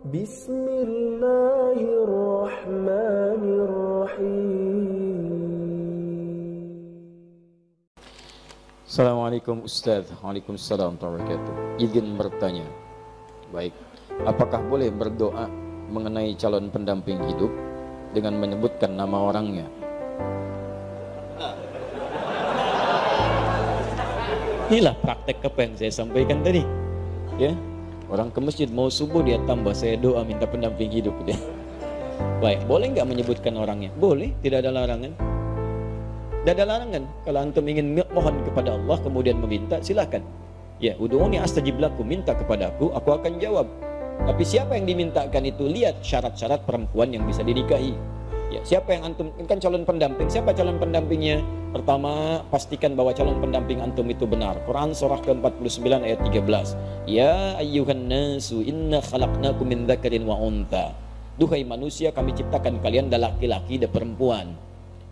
Bismillahirrahmanirrahim. Assalamualaikum Ustaz. Waalaikumsalam warahmatullahi wabarakatuh. Izin bertanya. Baik, apakah boleh berdoa mengenai calon pendamping hidup dengan menyebutkan nama orangnya? Inilah praktek apa yang saya sampaikan tadi. Ya, orang ke masjid mau subuh dia tambah saya doa minta pendamping hidup dia. Baik, boleh nggak menyebutkan orangnya? Boleh, tidak ada larangan. Tidak ada larangan. Kalau antum ingin mohon kepada Allah kemudian meminta, silakan. Ya, ud'uni astajib lakum, minta kepada aku akan jawab. Tapi siapa yang dimintakan itu lihat syarat-syarat perempuan yang bisa dinikahi. Ya, siapa yang antum kan calon pendamping? Siapa calon pendampingnya? Pertama, pastikan bahwa calon pendamping antum itu benar. Quran surah ke-49 ayat 13. Ya ayyuhan nasu inna khalaqnakum min dzakarin wa untha. Duhai manusia, kami ciptakan kalian dari laki-laki dan perempuan.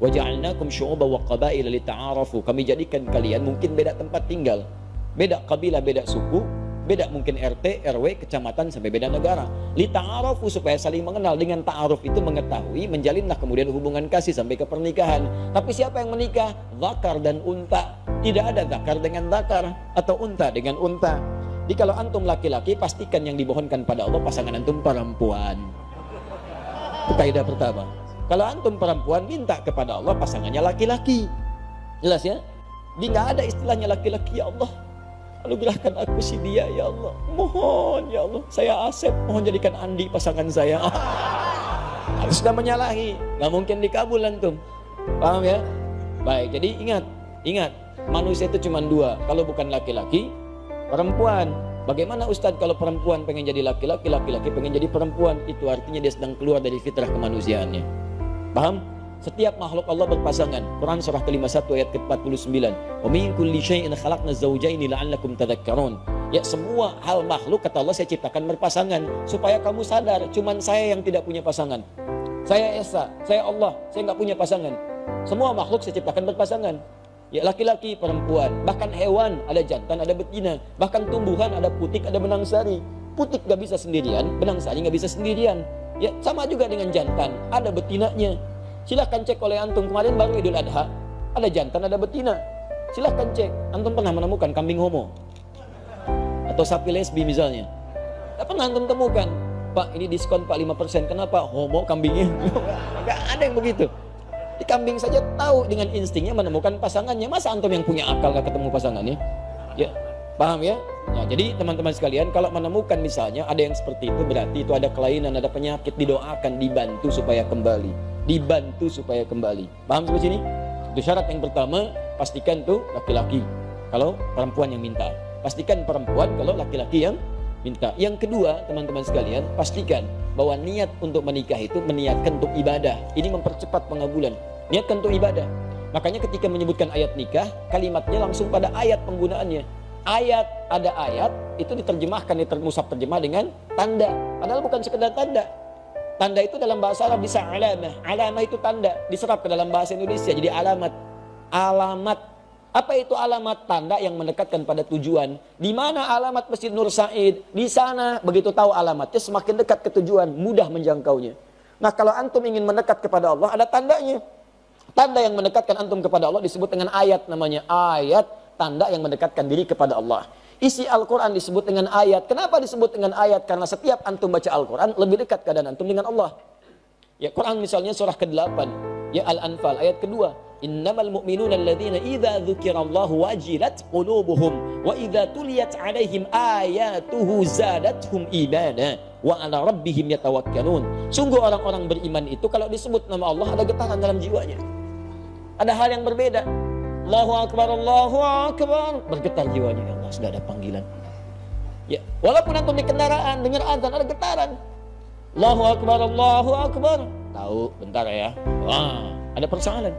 Wa ja'alnakum syu'uban wa qabaila lita'arafu. Kami jadikan kalian mungkin beda tempat tinggal, beda kabilah, beda suku, beda mungkin RT, RW, kecamatan sampai beda negara. Lita'arafu supaya saling mengenal. Dengan ta'aruf itu mengetahui, menjalinlah kemudian hubungan kasih sampai ke pernikahan. Tapi siapa yang menikah? Zakar dan unta. Tidak ada zakar dengan zakar atau unta dengan unta. Jadi kalau antum laki-laki, pastikan yang dimohonkan pada Allah pasangan antum perempuan. Itu kaidah pertama. Kalau antum perempuan, minta kepada Allah pasangannya laki-laki. Jelas ya? Jadi nggak ada istilahnya laki-laki. Ya Allah, anugerahkan aku si dia ya Allah. Mohon ya Allah, saya Asep, mohon jadikan Andi pasangan saya. Harus sudah menyalahi, nggak mungkin dikabul antum. Paham ya? Baik, jadi ingat, manusia itu cuma dua. Kalau bukan laki-laki, perempuan. Bagaimana Ustadz kalau perempuan pengen jadi laki-laki, laki-laki pengen jadi perempuan? Itu artinya dia sedang keluar dari fitrah kemanusiaannya. Paham? Setiap makhluk Allah berpasangan. Quran surah ke-51 ayat ke-49. Wa min kulli syai'in khalaqna zawjaini la'allakum tadhakkarun. Ya, semua hal makhluk kata Allah saya ciptakan berpasangan supaya kamu sadar cuman saya yang tidak punya pasangan. Saya Esa, saya Allah, saya nggak punya pasangan. Semua makhluk saya ciptakan berpasangan. Ya, laki-laki, perempuan, bahkan hewan ada jantan, ada betina, bahkan tumbuhan ada putik, ada benang sari. Putik nggak bisa sendirian, benang sari nggak bisa sendirian. Ya, sama juga dengan jantan, ada betinanya. Silahkan cek oleh antum, kemarin baru Idul Adha, ada jantan, ada betina. Silahkan cek, antum pernah menemukan kambing homo? Atau sapi lesbi misalnya? Tidak pernah antum temukan. Pak, ini diskon Pak 5%, kenapa? Homo kambingnya. Gak ada yang begitu. Di kambing saja tahu dengan instingnya menemukan pasangannya. Masa antum yang punya akal gak ketemu pasangannya? Ya, paham ya? Nah, jadi teman-teman sekalian, kalau menemukan misalnya ada yang seperti itu, berarti itu ada kelainan, ada penyakit, didoakan, dibantu supaya kembali. Dibantu supaya kembali. Paham sampai sini? Itu syarat yang pertama, pastikan tuh laki-laki kalau perempuan yang minta. Pastikan perempuan kalau laki-laki yang minta. Yang kedua, teman-teman sekalian, pastikan bahwa niat untuk menikah itu meniatkan untuk ibadah. Ini mempercepat pengabulan. Niatkan untuk ibadah. Makanya ketika menyebutkan ayat nikah, kalimatnya langsung pada ayat penggunaannya. Ada ayat itu diterjemahkan, musab terjemah dengan tanda. Padahal bukan sekedar tanda. Tanda itu dalam bahasa Arab bisa alamah. Alamah itu tanda, diserap ke dalam bahasa Indonesia jadi alamat. Alamat. Apa itu alamat? Tanda yang mendekatkan pada tujuan. Di mana alamat Masjid Nur Said? Di sana. Begitu tahu alamatnya, semakin dekat ke tujuan, mudah menjangkaunya. Nah, kalau antum ingin mendekat kepada Allah, ada tandanya. Tanda yang mendekatkan antum kepada Allah disebut dengan ayat, namanya ayat, tanda yang mendekatkan diri kepada Allah. Isi Al-Quran disebut dengan ayat. Kenapa disebut dengan ayat? Karena setiap antum baca Al-Quran, lebih dekat keadaan antum dengan Allah. Ya, Quran misalnya surah ke-8, ya Al-Anfal ayat kedua. Innamal mu'minuna alladzina idza dzukirallahu wajilat qulubuhum wa idza tuliyat 'alaihim ayatuhu zadatuhum imana wa 'ala rabbihim yatawakkalun. Sungguh orang-orang beriman itu kalau disebut nama Allah ada getaran dalam jiwanya. Ada hal yang berbeda. Allahu akbar, bergetar jiwanya. Ya Allah, sudah ada panggilan. Ya, walaupun antum di kendaraan dengar azan ada getaran. Allahu akbar. Tahu bentar ya. Wah, ada persoalan.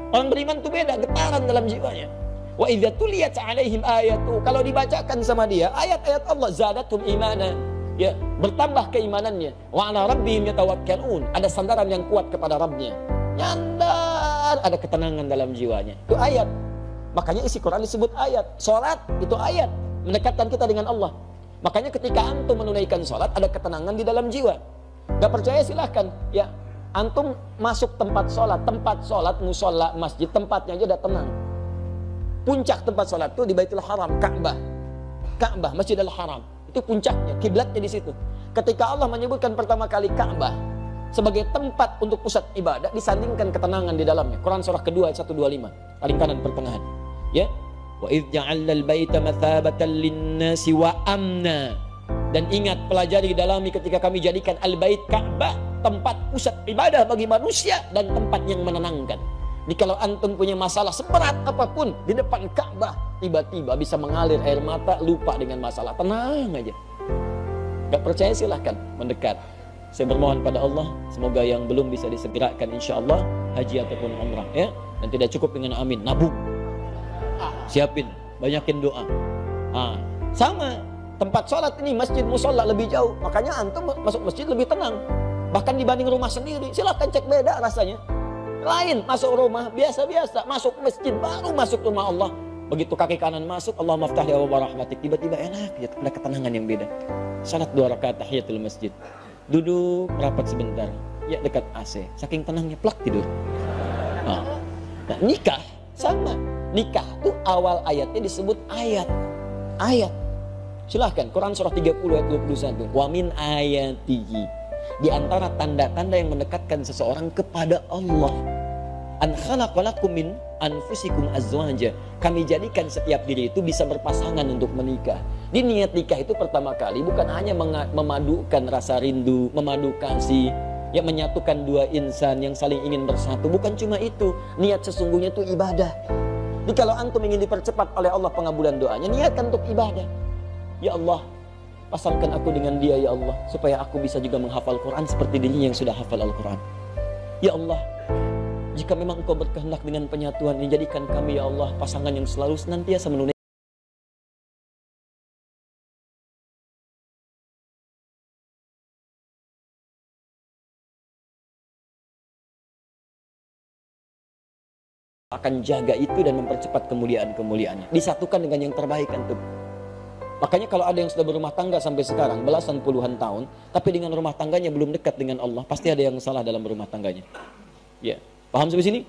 Orang beriman itu beda, getaran dalam jiwanya. Wa idza tuliyat 'alaihim ayatu, kalau dibacakan sama dia ayat-ayat Allah, zadatum imana, ya, bertambah keimanannya. Wa 'ala rabbihim yatawakkalun, ada sandaran yang kuat kepada Rabbnya. Nyandar, ada ketenangan dalam jiwanya. Itu ayat. Makanya isi Quran disebut ayat. Salat itu ayat, mendekatkan kita dengan Allah. Makanya ketika antum menunaikan sholat, ada ketenangan di dalam jiwa. Gak percaya silahkan, ya antum masuk tempat sholat, musola, masjid, tempatnya aja udah tenang. Puncak tempat sholat itu di Baitul Haram, Ka'bah, Masjidil Haram. Itu puncaknya, kiblatnya di situ. Ketika Allah menyebutkan pertama kali Ka'bah sebagai tempat untuk pusat ibadah, disandingkan ketenangan di dalamnya. Quran surah kedua ayat 125, paling kanan pertengahan. Ya, wa idz ja'alna al-baita mathabatan lin-nasi wa amna. Dan ingat, pelajari dalami ketika kami jadikan al-bait Ka'bah tempat pusat ibadah bagi manusia dan tempat yang menenangkan. Jadi kalau antum punya masalah seberat apapun di depan Ka'bah, tiba-tiba bisa mengalir air mata, lupa dengan masalah, tenang aja. Gak percaya silahkan mendekat. Saya bermohon pada Allah, semoga yang belum bisa disegerakan insya Allah haji ataupun umrah, ya. Dan tidak cukup dengan amin, nabung. Siapin, banyakin doa. Sama tempat sholat ini, masjid musola lebih jauh, makanya antum masuk masjid lebih tenang. Bahkan dibanding rumah sendiri, silahkan cek beda rasanya. Lain masuk rumah biasa-biasa, masuk masjid baru masuk rumah Allah. Begitu kaki kanan masuk, Allah maftah ya wa rahmatik, tiba-tiba enak, ya, ada ketenangan yang beda. Salat 2 rakaat tahiyatul masjid, duduk rapat sebentar, ya dekat AC, saking tenangnya plak tidur. Nah, nikah sama, nikah tuh awal ayatnya disebut ayat. Silahkan Quran surah 30 ayat 21, wa min ayatihi, di antara tanda-tanda yang mendekatkan seseorang kepada Allah, an khalaqalakum min anfusikum azwaja, kami jadikan setiap diri itu bisa berpasangan untuk menikah. Di niat nikah itu pertama kali bukan hanya memadukan rasa rindu, memadu kasih, ya, menyatukan dua insan yang saling ingin bersatu. Bukan cuma itu, niat sesungguhnya itu ibadah. Jadi kalau antum ingin dipercepat oleh Allah pengabulan doanya, niatkan untuk ibadah. Ya Allah, pasalkan aku dengan dia ya Allah, supaya aku bisa juga menghafal Quran seperti dirinya yang sudah hafal Al-Quran. Ya Allah, jika memang Engkau berkehendak dengan penyatuan ini, jadikan kami ya Allah pasangan yang selalu senantiasa menunaikan akan jaga itu dan mempercepat kemuliaan-kemuliaannya. Disatukan dengan yang terbaik antum. Makanya kalau ada yang sudah berumah tangga sampai sekarang belasan puluhan tahun, tapi dengan rumah tangganya belum dekat dengan Allah, pasti ada yang salah dalam rumah tangganya. Ya, paham sampai sini?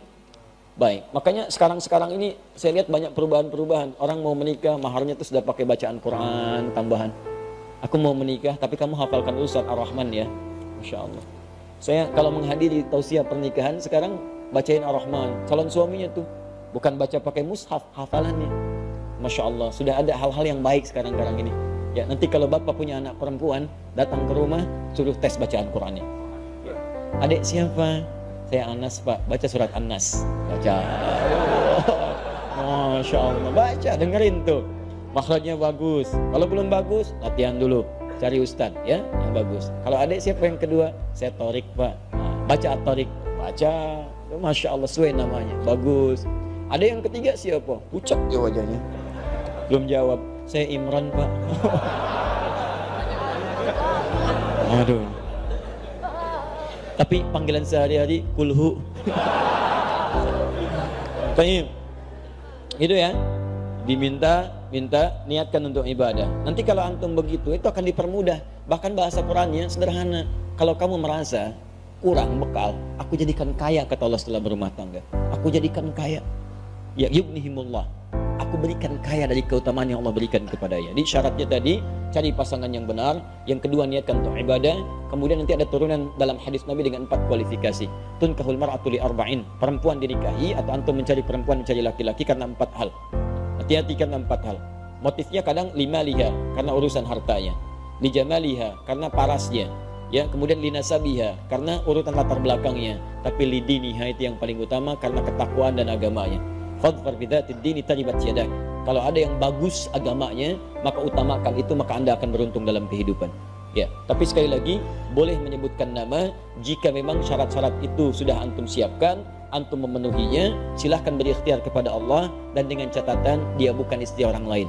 Baik, makanya sekarang ini saya lihat banyak perubahan-perubahan. Orang mau menikah, maharnya tuh sudah pakai bacaan Quran tambahan. Aku mau menikah, tapi kamu hafalkan Ustaz Ar-Rahman ya. Masya Allah. Saya kalau menghadiri tausiah pernikahan sekarang bacain Ar-Rahman. Calon suaminya tuh bukan baca pakai mushaf, hafalannya. Masya Allah, sudah ada hal-hal yang baik sekarang ini. Ya, nanti kalau bapak punya anak perempuan, datang ke rumah, suruh tes bacaan Qurannya. Adik siapa? Saya Anas pak, baca surat An-Nas. Baca. Masya Allah, baca, dengerin tuh. Makhrajnya bagus. Kalau belum bagus, latihan dulu. Cari ustad ya, yang bagus. Kalau adik siapa yang kedua? Saya Torik pak. Baca At-Torik. Baca. Masya Allah, sesuai namanya. Bagus. Ada yang ketiga siapa? Pucat ya wajahnya. Belum jawab. Saya Imran pak. Aduh. Tapi panggilan sehari-hari kulhu. Baik. Itu ya. Diminta niatkan untuk ibadah. Nanti kalau antum begitu, itu akan dipermudah. Bahkan bahasa Qurannya sederhana. Kalau kamu merasa kurang bekal, aku jadikan kaya, kata Allah setelah berumah tangga. Aku jadikan kaya. Ya yughnihimullah. Aku berikan kaya dari keutamaan yang Allah berikan kepadanya. Jadi syaratnya tadi, cari pasangan yang benar. Yang kedua, niatkan untuk ibadah. Kemudian nanti ada turunan dalam hadis Nabi dengan 4 kualifikasi. Tunkahul mar'atu li arba'in. Perempuan dinikahi atau antum mencari perempuan, mencari laki-laki karena 4 hal. Hati-hati karena 4 hal. Motifnya kadang limaliha, karena urusan hartanya. Lijamaliha, karena parasnya. Ya, kemudian linasabiha, karena urutan latar belakangnya. Tapi lidiniha itu yang paling utama, karena ketakwaan dan agamanya. Fadfar bidzatid dini taribat yadak. Kalau ada yang bagus agamanya, maka utamakan itu, maka Anda akan beruntung dalam kehidupan. Ya, tapi sekali lagi boleh menyebutkan nama jika memang syarat-syarat itu sudah antum siapkan, antum memenuhinya, silahkan berikhtiar kepada Allah dan dengan catatan dia bukan istri orang lain.